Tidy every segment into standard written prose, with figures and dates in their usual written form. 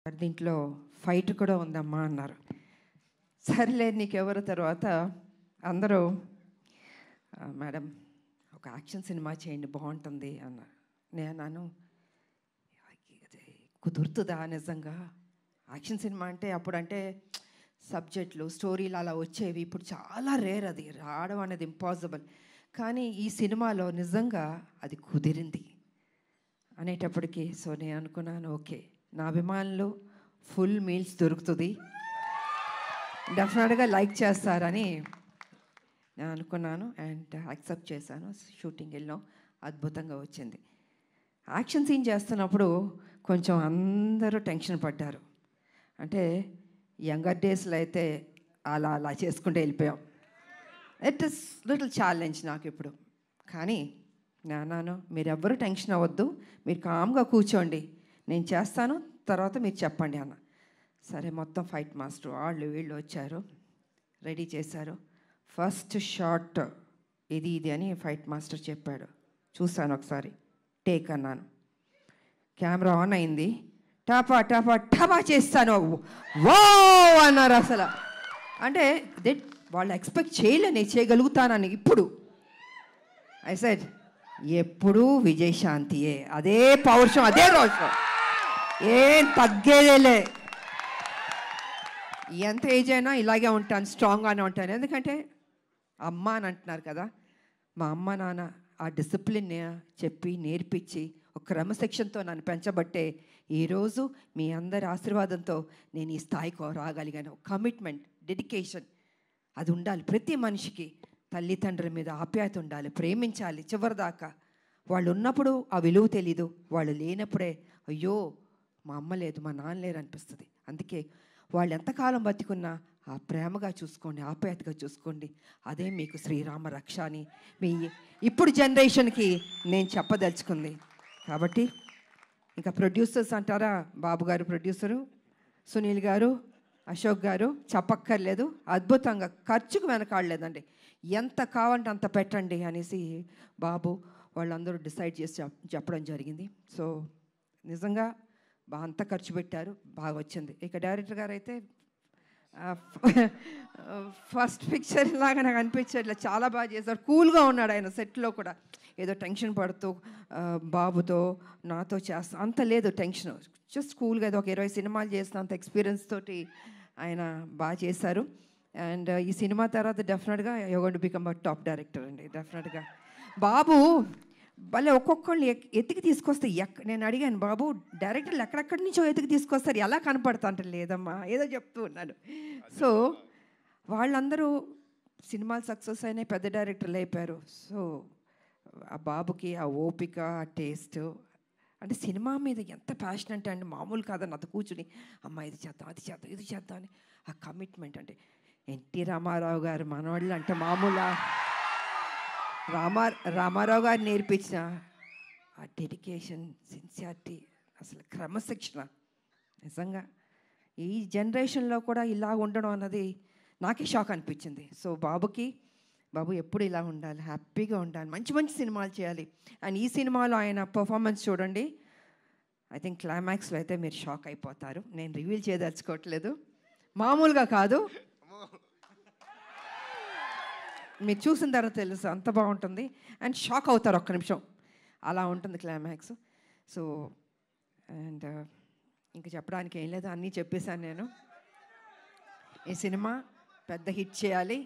దీంట్లో ఫైట్ కూడా ఉందమ్మా అన్నారు. సరేలే నీకెవరు. తర్వాత అందరూ మేడం ఒక యాక్షన్ సినిమా చేయండి బాగుంటుంది అన్నారు. నేను కుదురుతుందా నిజంగా? యాక్షన్ సినిమా అంటే అప్పుడంటే సబ్జెక్టులు స్టోరీలు అలా వచ్చేవి. ఇప్పుడు చాలా రేర్, అది రావడం అనేది ఇంపాసిబుల్. కానీ ఈ సినిమాలో నిజంగా అది కుదిరింది అనేటప్పటికీ సో నేను అనుకున్నాను, ఓకే నా అభిమానులు ఫుల్ మీల్స్ దొరుకుతుంది, డెఫినెట్గా లైక్ చేస్తారని నేను అనుకున్నాను. అండ్ యాక్సెప్ట్ చేశాను. షూటింగ్ వెళ్ళాం, అద్భుతంగా వచ్చింది. యాక్షన్ సీన్ చేస్తున్నప్పుడు కొంచెం అందరూ టెన్షన్ పడ్డారు. అంటే యంగర్ డేస్లో అయితే అలా అలా చేసుకుంటూ వెళ్ళిపోయాం. ఇట్ ఇస్ లిటిల్ ఛాలెంజ్ నాకు ఇప్పుడు. కానీ నాన్న మీరెవ్వరూ టెన్షన్ అవ్వద్దు, మీరు కామ్గా కూర్చోండి, నేను చేస్తాను, తర్వాత మీరు చెప్పండి అన్న. సరే మొత్తం ఫైట్ మాస్టర్ వాళ్ళు వీళ్ళు వచ్చారు, రెడీ చేశారు. ఫస్ట్ షాట్ ఇది అని ఫైట్ మాస్టర్ చెప్పాడు. చూశాను ఒకసారి, టేక్ అన్నాను. కెమెరా ఆన్ అయింది. టాపా టాపా టాపా చేస్తాను, వో అన్నారు. అసలు అంటే వాళ్ళు ఎక్స్పెక్ట్ చేయలే నేను చేయగలుగుతానని. ఇప్పుడు ఐ సెడ్ ఎప్పుడూ విజయశాంతియే, అదే పౌరుషం, అదే రోషం, ఏం తగ్గేదేలే. ఎంత ఏజ్ అయినా ఇలాగే ఉంటాను, స్ట్రాంగ్గానే ఉంటాను. ఎందుకంటే అమ్మ అని అంటున్నారు కదా, మా అమ్మ నాన్న ఆ డిసిప్లిన్ చెప్పి నేర్పించి ఒక క్రమశిక్షణతో నన్ను పెంచబట్టే ఈరోజు మీ అందరి ఆశీర్వాదంతో నేను ఈ స్థాయికి రాగలిగాను. కమిట్మెంట్, డెడికేషన్ అది ఉండాలి ప్రతి మనిషికి. తల్లిదండ్రుల మీద ఆప్యాయత ఉండాలి, ప్రేమించాలి చివరిదాకా. వాళ్ళు ఉన్నప్పుడు ఆ విలువ తెలీదు, వాళ్ళు లేనప్పుడే అయ్యో మా అమ్మ లేదు మా నాన్న లేరు అనిపిస్తుంది. అందుకే వాళ్ళు ఎంతకాలం బతికున్నా ఆ ప్రేమగా చూసుకోండి, ఆప్యాయతగా చూసుకోండి, అదే మీకు శ్రీరామ రక్ష అని మీ ఇప్పుడు జనరేషన్కి నేను చెప్పదలుచుకుంది. కాబట్టి ఇంకా ప్రొడ్యూసర్స్ అంటారా, బాబు గారు ప్రొడ్యూసరు, సునీల్ గారు, అశోక్ గారు చెప్పక్కర్లేదు, అద్భుతంగా ఖర్చుకు వెనకాడలేదండి. ఎంత కావాలంటే అంత పెట్టండి అనేసి బాబు వాళ్ళందరూ డిసైడ్ చేసి చెప్పడం జరిగింది. సో నిజంగా అంత ఖర్చు పెట్టారు, బాగా వచ్చింది. ఇక డైరెక్టర్ గారు అయితే ఫస్ట్ పిక్చర్ లాగా నాకు అనిపించట్లే, చాలా బాగా చేశారు. కూల్గా ఉన్నాడు ఆయన సెట్లో కూడా, ఏదో టెన్షన్ పడుతూ బాబుతో నాతో చేస్తా అంత లేదు టెన్షన్, జస్ట్ కూల్గా ఏదో ఒక 20 సినిమాలు చేసిన అంత ఎక్స్పీరియన్స్ తోటి ఆయన బాగా చేశారు. అండ్ ఈ సినిమా తర్వాత డెఫినెట్గా you going to become a top director అండి. డెఫినెట్గా బాబు భలే ఒక్కొక్కళ్ళు ఎత్తికి తీసుకొస్తే నేను అడిగాను, బాబు డైరెక్టర్లు ఎక్కడెక్కడి నుంచో ఎత్తికి తీసుకొస్తారు, ఎలా కనపడతా అంటే లేదమ్మా ఏదో చెప్తూ ఉన్నాను. సో వాళ్ళందరూ సినిమాలు సక్సెస్ అయినాయి, పెద్ద డైరెక్టర్లు అయిపోయారు. సో ఆ బాబుకి ఆ ఓపిక, ఆ టేస్ట్, అంటే సినిమా మీద ఎంత ప్యాషన్ అంటే అండి మామూలు కాదని నాతో కూర్చుని అమ్మ ఇది చేద్దాం అది చేద్దాం ఇది చేద్దాం అని ఆ కమిట్మెంట్. అంటే ఎన్టీ రామారావు గారు మనవాళ్ళు అంటే మామూలు రామారావు గారు నేర్పించిన ఆ డెడికేషన్, సిన్సియారిటీ, అసలు క్రమశిక్షణ నిజంగా ఈ జనరేషన్లో కూడా ఇలా ఉండడం అన్నది నాకే షాక్ అనిపించింది. సో బాబు ఎప్పుడు ఇలా ఉండాలి, హ్యాపీగా ఉండాలి, మంచి మంచి సినిమాలు చేయాలి. అండ్ ఈ సినిమాలో ఆయన పర్ఫార్మెన్స్ చూడండి, ఐ థింక్ క్లైమాక్స్లో అయితే మీరు షాక్ అయిపోతారు. నేను రివీల్ చేయదలుచుకోవట్లేదు, మామూలుగా కాదు, మీరు చూసిన తర్వాత తెలుసు అంత బాగుంటుంది. అండ్ షాక్ అవుతారు ఒక్క నిమిషం, అలా ఉంటుంది క్లైమాక్స్. సో అండ్ ఇంకా చెప్పడానికి ఏం లేదు, అన్నీ చెప్పేశాను నేను. ఈ సినిమా పెద్ద హిట్ చేయాలి.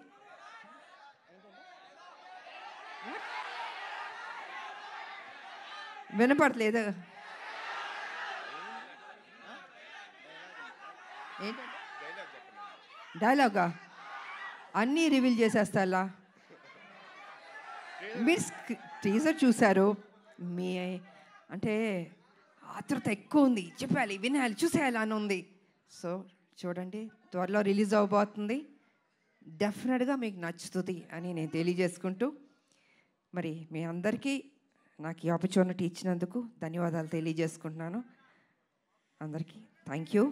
వినపడలేదు ఏంటంటే డైలాగా అన్నీ రివీల్ చేసేస్తా. అలా మీరు టీజర్ చూశారు, మీ అంటే ఆతృత ఎక్కువ ఉంది, చెప్పాలి వినాలి చూసేయాలి అని ఉంది. సో చూడండి, త్వరలో రిలీజ్ అవ్వబోతుంది, డెఫినెట్గా మీకు నచ్చుతుంది అని నేను తెలియజేసుకుంటూ, మరి మీ అందరికీ నాకు ఈ ఆపర్చునిటీ ఇచ్చినందుకు ధన్యవాదాలు తెలియజేసుకుంటున్నాను. అందరికీ థ్యాంక్ యూ.